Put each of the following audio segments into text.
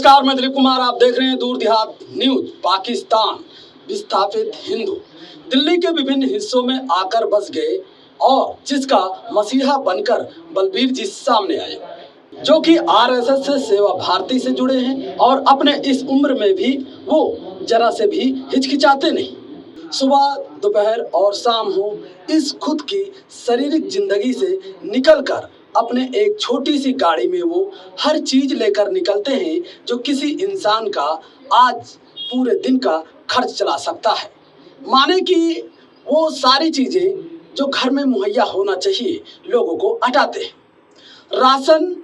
नमस्कार, मैं दिलीप कुमार। आप देख रहे हैं दूर देहात न्यूज। पाकिस्तान विस्थापित हिंदू दिल्ली के विभिन्न हिस्सों में आकर बस गए और जिसका मसीहा बनकर बलबीर जी सामने आए, जो कि आरएसएस से सेवा भारती से जुड़े हैं और अपने इस उम्र में भी वो जरा से भी हिचकिचाते नहीं। सुबह, दोपहर और शाम हो, इस खुद की शारीरिक जिंदगी से निकलकर अपने एक छोटी सी गाड़ी में वो हर चीज लेकर निकलते हैं जो किसी इंसान का आज पूरे दिन का खर्च चला सकता है। माने कि वो सारी चीजें जो घर में मुहैया होना चाहिए लोगों को हटाते हैं। राशन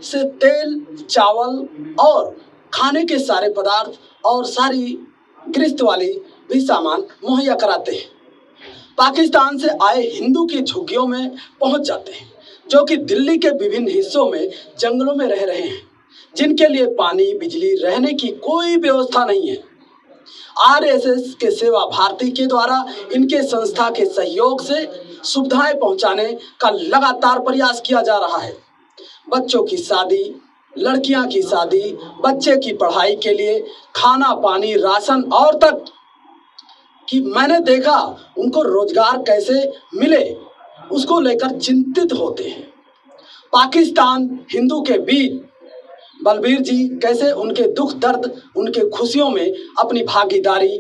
से तेल, चावल और खाने के सारे पदार्थ और सारी गृहस्थ वाली भी सामान मुहैया कराते हैं। पाकिस्तान से आए हिंदू की झुग्गियों में पहुंच जाते हैं, जो कि दिल्ली के विभिन्न हिस्सों में जंगलों में रह रहे हैं, जिनके लिए पानी, बिजली, रहने की कोई व्यवस्था नहीं है। आरएसएस के सेवा भारती के द्वारा इनके संस्था के सहयोग से सुविधाएं पहुंचाने का लगातार प्रयास किया जा रहा है। बच्चों की शादी, लड़कियां की शादी, बच्चे की पढ़ाई के लिए खाना, पानी, राशन और तक कि मैंने देखा उनको रोजगार कैसे मिले, उसको लेकर चिंतित होते हैं। पाकिस्तान हिंदू के बीच बलबीर जी कैसे उनके दुख दर्द, उनके खुशियों में अपनी भागीदारी,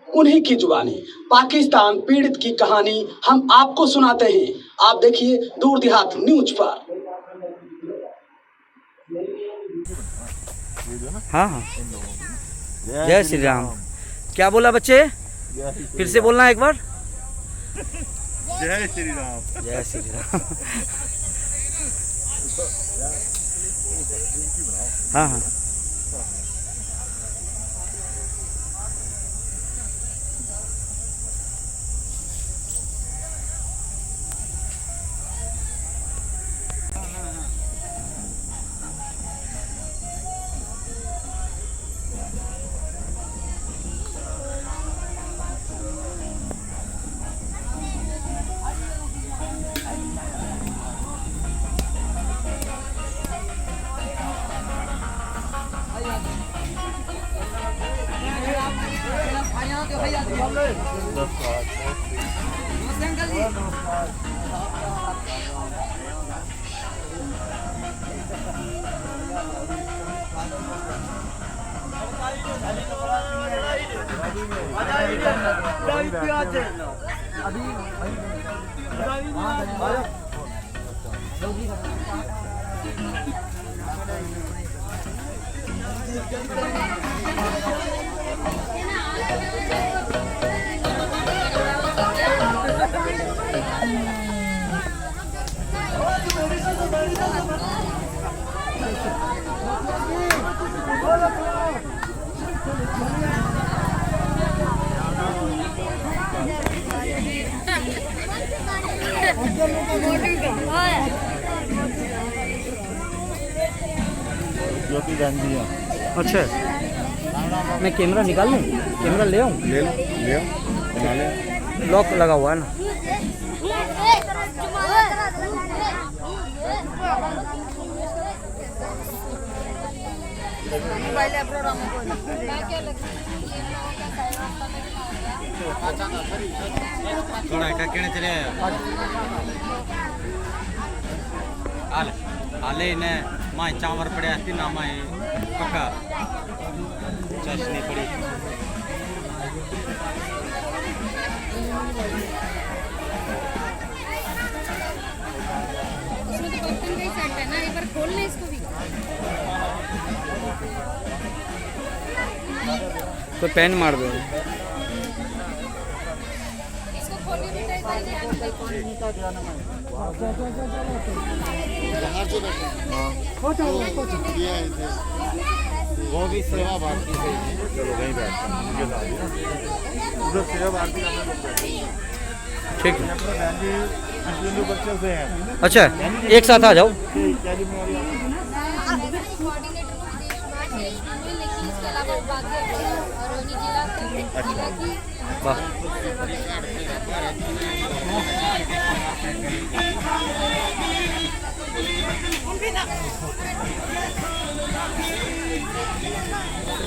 उन्हीं की जुबानी पाकिस्तान पीड़ित की कहानी हम आपको सुनाते हैं। आप देखिए दूर देहात न्यूज पर। हाँ हाँ, जय श्री राम। क्या बोला बच्चे? फिर से बोलना एक बार। जय श्री राम। जय श्री राम। हाँ हाँ, ज्योति गांधी है। अच्छा, मैं कैमरा निकाल लूँ? कैमरा ले आऊँ? ले लो, ले आओ, बना ले। लॉक लगा हुआ है ना। आले ने माए चावर पड़े थी ना माए पक्का चशनी पड़ी। इसमें तो बर्तन का ही सेट है ना, एक बार खोल ले इसको भी। कोई पेन मार दो। इसको खोलने में टाइम वो भी सेवा भारती से। चलो वहीं बैठते हैं, उधर सेवा भारती का ठीक है। हिंदू बच्चे से हैं। अच्छा, एक साथ आ जाओ। कोऑर्डिनेटर लेकिन इसके अलावा बाकी और जिला की वाह,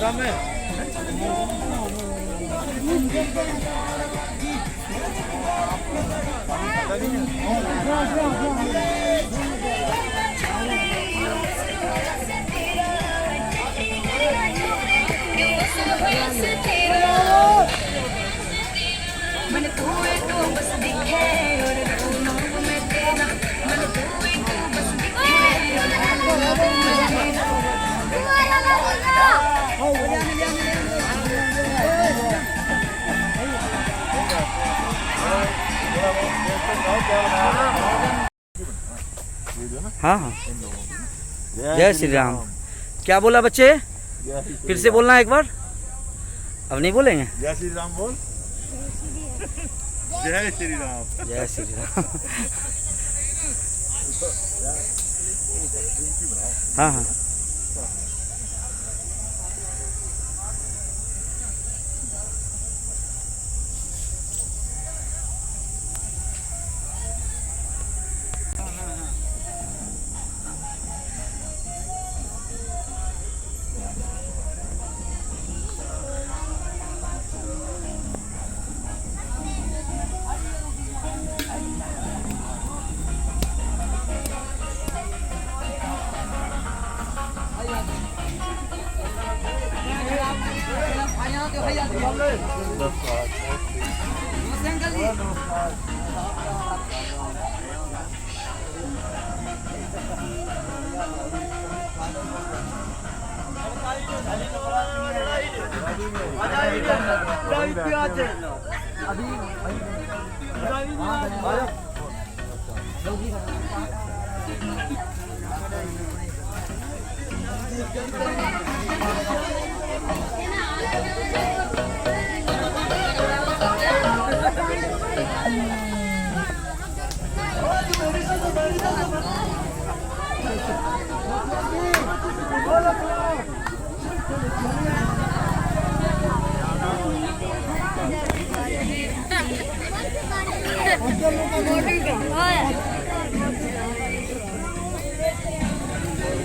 मन तू है तू बस दिखे और तू नाम में तेरा मन तू है तू बस दिखे और तू नाम में तेरा हाँ हाँ जय श्री राम। क्या बोला बच्चे? फिर से बोलना एक बार। अब नहीं बोलेंगे? जय श्री राम बोल। जय श्री राम। जय श्री राम। हाँ हाँ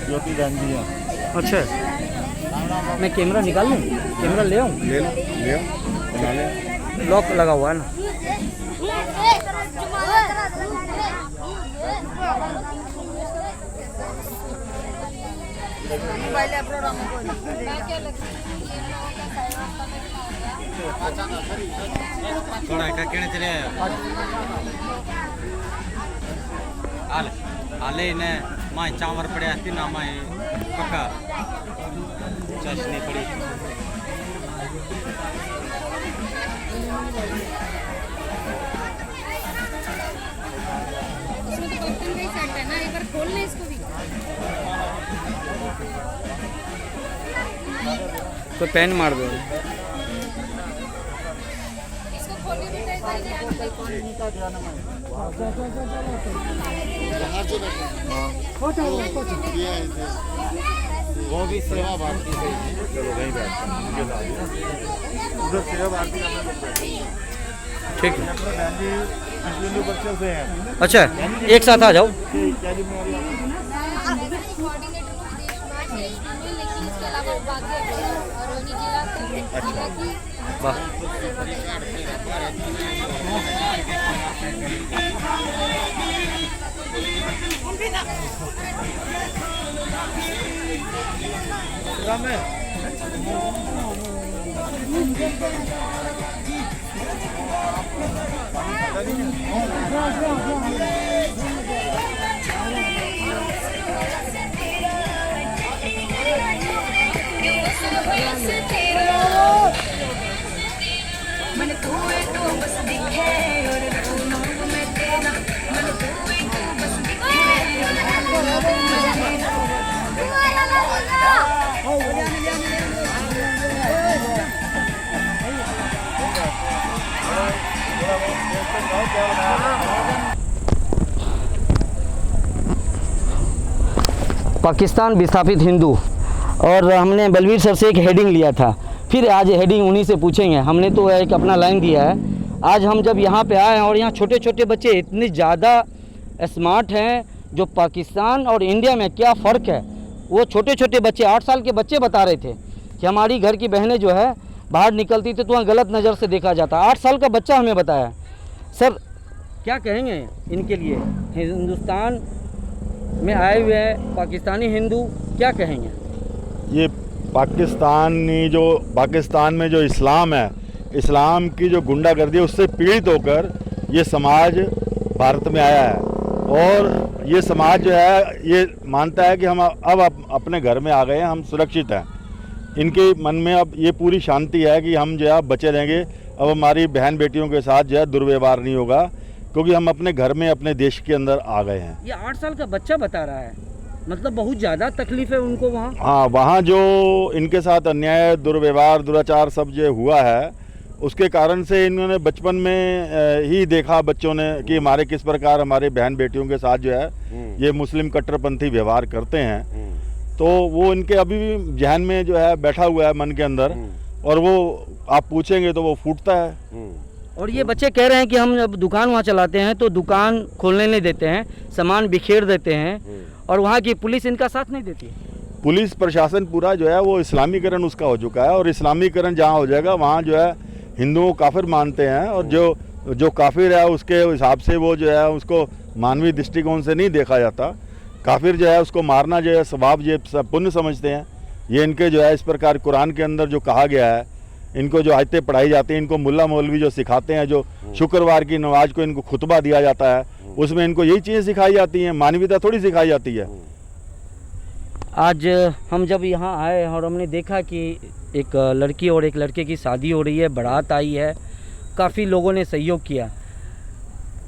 ज्योति गांधी है। अच्छा मैं कैमरा निकाल लूँ? कैमरा ले आऊँ? ले लो बना ले। लॉक लगा हुआ है ना। थोड़ा का कहने चले आले ने माँ चावर पड़े थी ना माँ पक्का चशनी पड़ी इसमें तो बर्तन का ही सेट है ना, एक बार खोल ले इसको भी। तो पेन मार दो। इसको खोलने में कई बार वो भी सेवा भारती से। चलो वहीं बैठते हैं उधर सेवा भारती का लोग बैठे हैं। ठीक है। अपने बहन जी हिंदू बच्चों से हैं। अच्छा एक साथ आ जाओ। कोऑर्डिनेटर लेकिन इसके अलावा बाकी अरवली जिला की वाह मन तू है तू बस दिखे और तू नाम में तेरा मन तू है तू बस दिखे और तू नाम में पाकिस्तान विस्थापित हिंदू। और हमने बलवीर सर से एक हेडिंग लिया था, फिर आज हेडिंग उन्हीं से पूछेंगे। हमने तो एक अपना लाइन दिया है। आज हम जब यहाँ पे आए हैं और यहाँ छोटे छोटे बच्चे इतने ज़्यादा स्मार्ट हैं, जो पाकिस्तान और इंडिया में क्या फ़र्क है वो छोटे छोटे बच्चे 8 साल के बच्चे बता रहे थे कि हमारी घर की बहनें जो है बाहर निकलती थी तो वहाँ गलत नज़र से देखा जाता। 8 साल का बच्चा हमें बताया। सर क्या कहेंगे इनके लिए, हिंदुस्तान में आए हुए हैं पाकिस्तानी हिंदू, क्या कहेंगे? ये पाकिस्तान में जो इस्लाम है, इस्लाम की जो गुंडागर्दी है उससे पीड़ित होकर ये समाज भारत में आया है। और ये समाज जो है ये मानता है कि हम अब अपने घर में आ गए हैं, हम सुरक्षित हैं। इनके मन में अब ये पूरी शांति है कि हम जो है बचे रहेंगे। अब हमारी बहन बेटियों के साथ जो है दुर्व्यवहार नहीं होगा, क्योंकि हम अपने घर में अपने देश के अंदर आ गए हैं। ये 8 साल का बच्चा बता रहा है, मतलब बहुत ज़्यादा तकलीफ है उनको वहाँ। हाँ, वहाँ जो इनके साथ अन्याय, दुर्व्यवहार, दुराचार सब जो हुआ है उसके कारण से इन्होंने बचपन में ही देखा बच्चों ने कि हमारे किस प्रकार हमारे बहन बेटियों के साथ जो है ये मुस्लिम कट्टरपंथी व्यवहार करते हैं। तो वो इनके अभी भी जहन में जो है बैठा हुआ है मन के अंदर, और वो आप पूछेंगे तो वो फूटता है। और ये बच्चे कह रहे हैं कि हम जब दुकान वहाँ चलाते हैं तो दुकान खोलने नहीं देते हैं, सामान बिखेर देते हैं, और वहाँ की पुलिस इनका साथ नहीं देती। पुलिस प्रशासन पूरा जो है वो इस्लामीकरण उसका हो चुका है, और इस्लामीकरण जहाँ हो जाएगा वहाँ जो है हिंदुओं को काफिर मानते हैं, और जो काफिर है उसके हिसाब से वो जो है उसको मानवीय दृष्टिकोण से नहीं देखा जाता। काफिर जो है उसको मारना जो है सवाब, ये पुण्य समझते हैं। ये इनके जो है इस प्रकार कुरान के अंदर जो कहा गया है, इनको जो आयतें पढ़ाई जाती हैं, इनको मुल्ला मौलवी जो सिखाते हैं, जो शुक्रवार की नमाज को इनको खुतबा दिया जाता है, उसमें इनको यही चीज़ें सिखाई जाती हैं, मानवीयता थोड़ी सिखाई जाती है। आज हम जब यहाँ आए और हमने देखा कि एक लड़की और एक लड़के की शादी हो रही है, बारात आई है, काफ़ी लोगों ने सहयोग किया।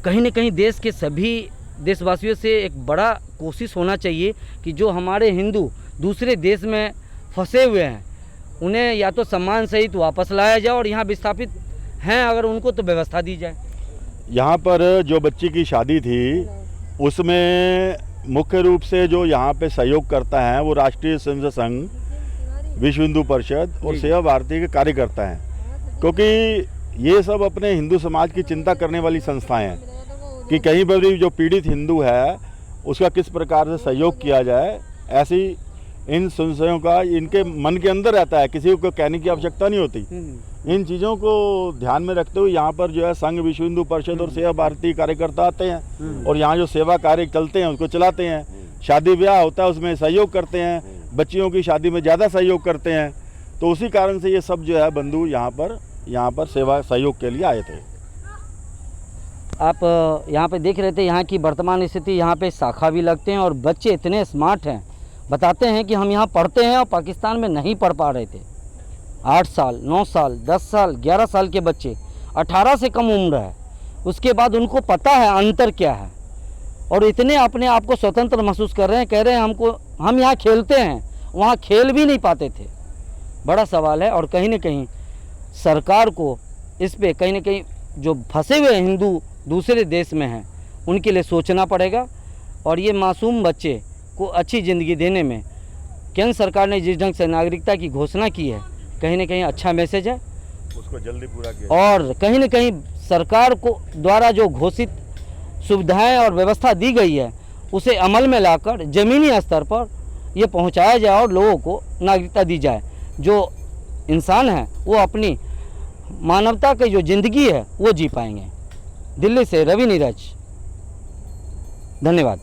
कहीं न कहीं देश के सभी देशवासियों से एक बड़ा कोशिश होना चाहिए कि जो हमारे हिंदू दूसरे देश में फंसे हुए हैं उन्हें या तो सम्मान सहित वापस लाया जाए, और यहाँ विस्थापित हैं अगर उनको तो व्यवस्था दी जाए। यहाँ पर जो बच्ची की शादी थी उसमें मुख्य रूप से जो यहाँ पे सहयोग करता है वो राष्ट्रीय स्वयंसेवक संघ, विश्व हिंदू परिषद और सेवा भारती के कार्यकर्ता हैं, क्योंकि ये सब अपने हिंदू समाज की चिंता करने वाली संस्थाएं हैं कि कहीं पर भी जो पीड़ित हिंदू है उसका किस प्रकार से सहयोग किया जाए। ऐसी इन संस्थाओं का इनके मन के अंदर रहता है, किसी को कहने की आवश्यकता नहीं होती। इन चीज़ों को ध्यान में रखते हुए यहाँ पर जो है संघ, विश्व हिंदू परिषद और सेवा भारती कार्यकर्ता आते हैं, और यहाँ जो सेवा कार्य चलते हैं उसको चलाते हैं। शादी ब्याह होता है उसमें सहयोग करते हैं, बच्चियों की शादी में ज़्यादा सहयोग करते हैं। तो उसी कारण से ये सब जो है बंधु यहाँ पर सेवा सहयोग के लिए आए थे। आप यहाँ पे देख रहे थे यहाँ की वर्तमान स्थिति, यहाँ पे शाखा भी लगते हैं और बच्चे इतने स्मार्ट हैं, बताते हैं कि हम यहाँ पढ़ते हैं और पाकिस्तान में नहीं पढ़ पा रहे थे। 8 साल, 9 साल, 10 साल, 11 साल के बच्चे, 18 से कम उम्र है, उसके बाद उनको पता है अंतर क्या है, और इतने अपने आप को स्वतंत्र महसूस कर रहे हैं। कह रहे हैं हम यहाँ खेलते हैं, वहाँ खेल भी नहीं पाते थे। बड़ा सवाल है, और कहीं न कहीं सरकार को इस पे कहीं न कहीं जो फंसे हुए हिंदू दूसरे देश में हैं उनके लिए सोचना पड़ेगा, और ये मासूम बच्चे को अच्छी ज़िंदगी देने में केंद्र सरकार ने जिस ढंग से नागरिकता की घोषणा की है, कहीं न कहीं अच्छा मैसेज है, उसको जल्दी पूरा किया। और कहीं न कहीं सरकार को द्वारा जो घोषित सुविधाएं और व्यवस्था दी गई है उसे अमल में लाकर ज़मीनी स्तर पर ये पहुंचाया जाए और लोगों को नागरिकता दी जाए। जो इंसान है वो अपनी मानवता की जो ज़िंदगी है वो जी पाएंगे। दिल्ली से रवि नीरज, धन्यवाद।